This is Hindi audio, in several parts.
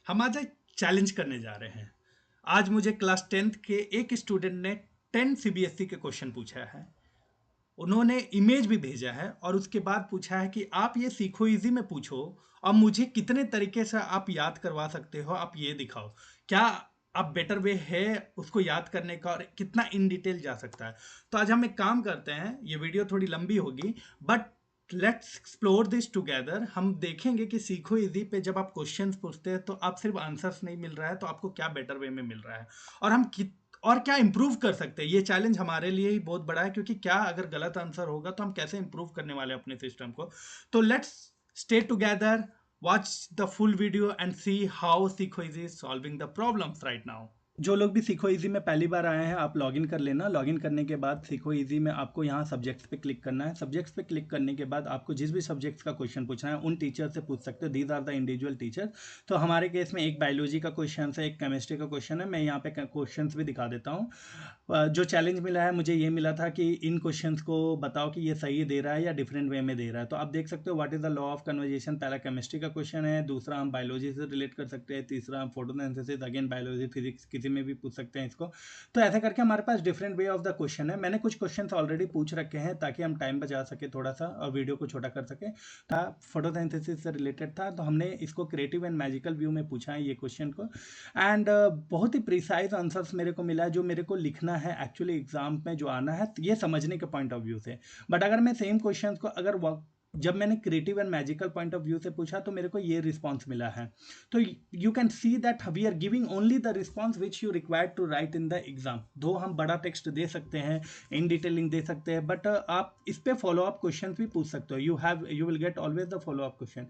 हम आज एक चैलेंज करने जा रहे हैं। आज मुझे क्लास 10th के एक स्टूडेंट ने 10 सीबीएसई के क्वेश्चन पूछा है। उन्होंने इमेज भी भेजा है और उसके बाद पूछा है कि आप ये सीखो इजी में पूछो और मुझे कितने तरीके से आप याद करवा सकते हो, आप ये दिखाओ। क्या आप बेटर वे है उसको याद करने का और कितना इन डिटेल जा सकता है। तो आज हम एक काम करते हैं, ये वीडियो थोड़ी लंबी होगी but let's explore this together. हम देखेंगे कि सीखो इजी पे जब आप क्वेश्चंस पूछते हैं तो आप सिर्फ आंसर्स नहीं मिल रहा है, तो आपको क्या बेटर वे में मिल रहा है और हम और क्या इंप्रूव कर सकते हैं। ये चैलेंज हमारे लिए ही बहुत बड़ा है, क्योंकि क्या अगर गलत आंसर होगा तो हम कैसे इंप्रूव करने वाले हैं अपने सिस्टम को। तो let's stay together, watch the full video and see how सीखो easy is solving the problems right now. जो लोग भी सीखो इजी में पहली बार आए हैं, आप लॉगिन कर लेना। लॉगिन करने के बाद सीखो इजी में आपको यहाँ सब्जेक्ट्स पे क्लिक करना है। सब्जेक्ट्स पे क्लिक करने के बाद आपको जिस भी सब्जेक्ट्स का क्वेश्चन पूछना है उन टीचर से पूछ सकते हो। These are the individual teacher. तो हमारे केस में एक बायोलॉजी का क्वेश्चन है, एक केमिस्ट्री का क्वेश्चन है। मैं यहाँ पे क्वेश्चन भी दिखा देता हूँ। जो चैलेंज मिला है मुझे ये मिला था कि इन क्वेश्चंस को बताओ कि ये सही दे रहा है या डिफरेंट वे में दे रहा है। तो आप देख सकते हो what is the law of conversation, पहला केमिस्ट्री का क्वेश्चन है, दूसरा हम बायोलॉजी से रिलेट कर सकते हैं, तीसरा हम फोटोसिंथेसिस, अगेन बायोलॉजी फिजिक्स किसी में भी पूछ सकते हैं इसको। तो ऐसा करके हमारे पास different way of the question है। मैंने कुछ क्वेश्चन ऑलरेडी पूछ रखे हैं ताकि हम टाइम बचा सके थोड़ा सा और वीडियो को छोटा कर सके। था फोटोसिंथेसिस से रिलेटेड था, तो हमने इसको क्रिएटिव एंड मैजिकल व्यू में पूछा है ये क्वेश्चन को। एंड बहुत ही प्रिसाइज आंसर्स मेरे को मिला है जो मेरे को लिखना है एक्चुअली एग्जाम में जो आना है, ये समझने के पॉइंट ऑफ व्यू से। बट अगर मैं सेम क्वेश्चन को अगर जब मैंने creative and magical point of view से पूछा तो मेरे को ये रिस्पॉन्स मिला है। तो you can see that we are giving only the response which you required to write in the exam. दो हम बड़ा टेक्स्ट दे सकते हैं, इन डिटेलिंग दे सकते हैं, बट आप इस पे फॉलो अप क्वेश्चन भी पूछ सकते हो। You will get always the follow up question.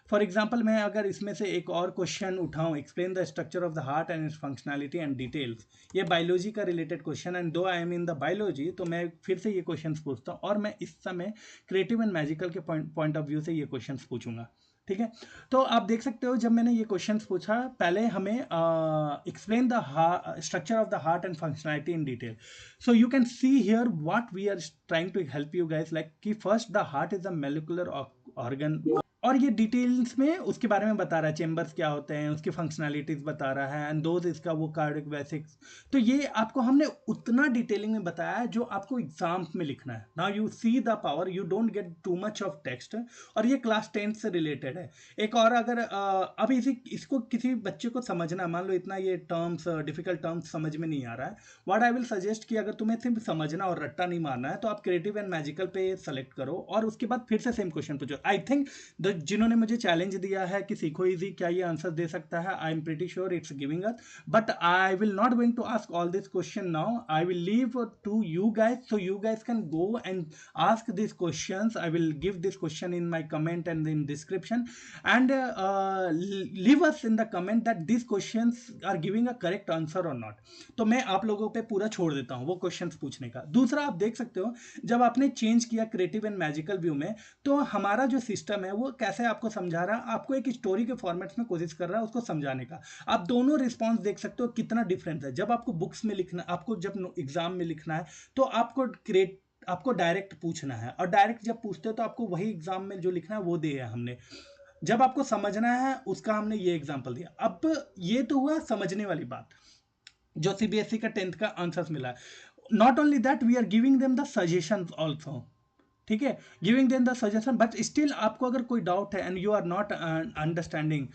For example मैं अगर इसमें से एक और क्वेश्चन उठाऊं, explain the structure of the heart and its functionality and details, ये बायोलॉजी का related question and though I am in the biology, तो मैं फिर से ये क्वेश्चन पूछता हूँ और मैं इस समय क्रिएटिव एंड मैजिकल के पॉइंट ऑफ व्यू से ये क्वेश्चन पूछूंगा। ठीक है। तो आप देख सकते हो जब मैंने ये क्वेश्चन पूछा, पहले हमें explain the structure of the heart and functionality in detail. So you can see here what we are trying to help you guys, like कि first the heart is a molecular organ, और ये डिटेल्स में उसके बारे में बता रहा है, चेंबर्स क्या होते हैं, उसकी फंक्शनैलिटीज बता रहा है, एंड दोज इसका वो कार्डिक बेसिक्स। तो ये आपको हमने उतना डिटेलिंग में बताया है जो आपको एग्जाम में लिखना है। Now you see the power, you don't get too much of text, और ये क्लास 10 से रिलेटेड है। एक और अगर अब इसको किसी बच्चे को समझना, मान लो इतना ये टर्म्स डिफिकल्ट टर्म्स समझ में नहीं आ रहा है, व्हाट आई विल सजेस्ट कि अगर तुम्हें सिर्फ समझना और रट्टा नहीं मारना है तो आप क्रिएटिव एंड मैजिकल पे सेलेक्ट करो और उसके बाद फिर से सेम क्वेश्चन पूछो। आई थिंक जिन्होंने मुझे चैलेंज दिया है कि सीखो इजी क्या ये आंसर दे सकता है, I am pretty sure it's giving us, but I will not going to ask all this question now. I will leave to you guys, so you guys can go and ask these questions. I will give this question in my comment and in description, and leave us in the comment that these questions are giving a correct answer or not. तो मैं आप लोगों पे पूरा छोड़ देता हूँ वो क्वेश्चंस पूछने का। दूसरा आप देख सकते हो जब आपने चेंज किया क्रिएटिव एंड मैजिकल व्यू में, तो हमारा जो सिस्टम है वो कैसे आपको समझा रहा है, आपको एक स्टोरी के फॉर्मेट्स में कोशिश कर रहा है उसको समझाने का। आप दोनों रिस्पॉन्स देख सकते हो कितना डिफरेंस है। जब आपको बुक्स में लिखना, आपको जब एग्जाम में लिखना है तो आपको डायरेक्ट पूछना है, और डायरेक्ट जब पूछते हो तो आपको वही एग्जाम में जो लिखना है वो दिया है हमने। जब आपको समझना है उसका हमने ये एग्जांपल दिया। अब ये तो हुआ समझने वाली बात जो सीबीएसई का 10th का आंसर्स मिला है। Not only that, we are giving them the suggestions also. ठीक है, giving them the suggestion, but still आपको अगर कोई डाउट है and you are not understanding,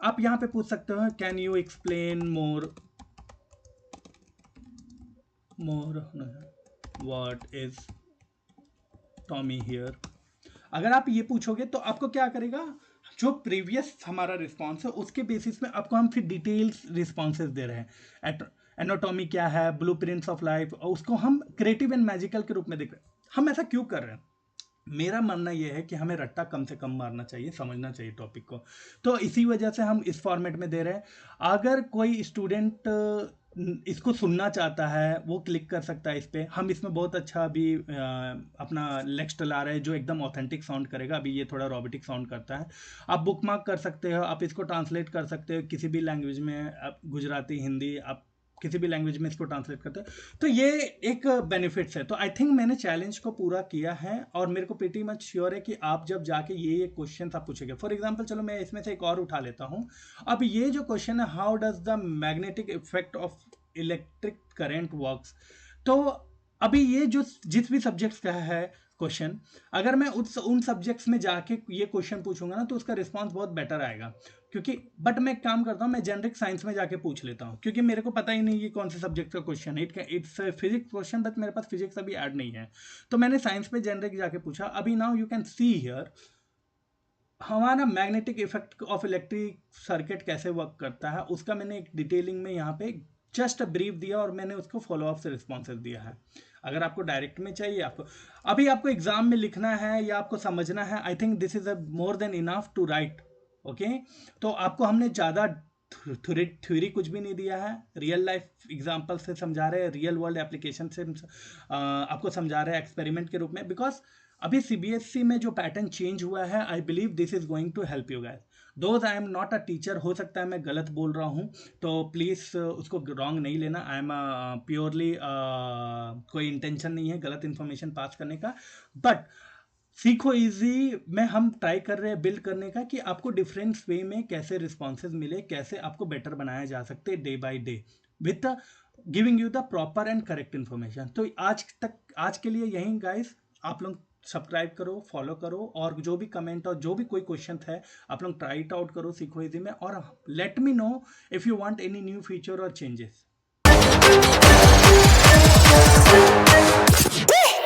आप यहां पे पूछ सकते हो can you explain more what is Tommy here. अगर आप ये पूछोगे तो आपको क्या करेगा, जो प्रीवियस हमारा रिस्पॉन्स है उसके बेसिस में आपको हम फिर डिटेल्स रिस्पॉन्सेज दे रहे हैं। एनाटॉमी क्या है, ब्लूप्रिंट्स ऑफ लाइफ, उसको हम क्रिएटिव एंड मैजिकल के रूप में देख रहे हैं। हम ऐसा क्यों कर रहे हैं? मेरा मानना यह है कि हमें रट्टा कम से कम मारना चाहिए, समझना चाहिए टॉपिक को, तो इसी वजह से हम इस फॉर्मेट में दे रहे हैं। अगर कोई स्टूडेंट इसको सुनना चाहता है वो क्लिक कर सकता है इस पर। हम इसमें बहुत अच्छा अभी अपना लेक्स्ट ला रहे हैं जो एकदम ऑथेंटिक साउंड करेगा। अभी ये थोड़ा रोबोटिक साउंड करता है। आप बुकमार्क कर सकते हो, आप इसको ट्रांसलेट कर सकते हो किसी भी लैंग्वेज में, आप गुजराती, हिंदी, आप किसी भी लैंग्वेज में इसको ट्रांसलेट करते हैं। तो ये एक बेनिफिट्स है। तो आई थिंक मैंने चैलेंज को पूरा किया है और मेरे को प्रीटी मच श्योर है कि आप जब जाके ये क्वेश्चन आप पूछेंगे। फॉर एग्जांपल चलो मैं इसमें से एक और उठा लेता हूँ। अब ये जो क्वेश्चन है, how does the magnetic effect of electric current works. तो अभी ये जो जिस भी सब्जेक्ट्स का है क्वेश्चन, अगर मैं उन सब्जेक्ट्स में जाके ये क्वेश्चन पूछूंगा ना तो उसका रिस्पांस बहुत बेटर आएगा। क्योंकि बट मैं एक काम करता हूँ, मैं जेनरिक साइंस में जाके पूछ लेता हूँ, क्योंकि मेरे को पता ही नहीं ये कौन से सब्जेक्ट का क्वेश्चन है। इट्स फिजिक्स क्वेश्चन, बट मेरे पास फिजिक्स अभी ऐड नहीं है, तो मैंने साइंस पे जेनरिक जाके पूछा। अभी now you can see here हमारा magnetic effect of electric circuit कैसे वर्क करता है, उसका मैंने एक डिटेलिंग में यहाँ पे जस्ट ब्रीफ दिया और मैंने उसको फॉलो अप से रिस्पॉन्सेस दिया है। अगर आपको डायरेक्ट में चाहिए, आपको अभी आपको एग्जाम में लिखना है या आपको समझना है, I think this is a more than enough to write. Okay, तो आपको हमने ज़्यादा थ्योरी कुछ भी नहीं दिया है, रियल लाइफ एग्जाम्पल से समझा रहे हैं, रियल वर्ल्ड एप्लीकेशन से आपको समझा रहे हैं एक्सपेरिमेंट के रूप में। बिकॉज अभी सीबीएसई में जो पैटर्न चेंज हुआ है, I believe this is going to help you guys. Though I am not a teacher, हो सकता है मैं गलत बोल रहा हूँ, तो प्लीज़ उसको रॉन्ग नहीं लेना। आई एम प्योरली कोई इंटेंशन नहीं है गलत इन्फॉर्मेशन पास करने का। बट सीखो इजी में हम ट्राई कर रहे हैं बिल्ड करने का कि आपको डिफरेंट वे में कैसे रिस्पॉन्सेज मिले, कैसे आपको बेटर बनाया जा सकते day by day with giving you the proper and correct information. तो आज के लिए यही गाइस, आप लोग सब्सक्राइब करो, फॉलो करो, और जो भी कमेंट और जो भी कोई क्वेश्चन है आप लोग ट्राई इट आउट करो सीखो इजी में, और let me know if you want any new feature और चेंजेस।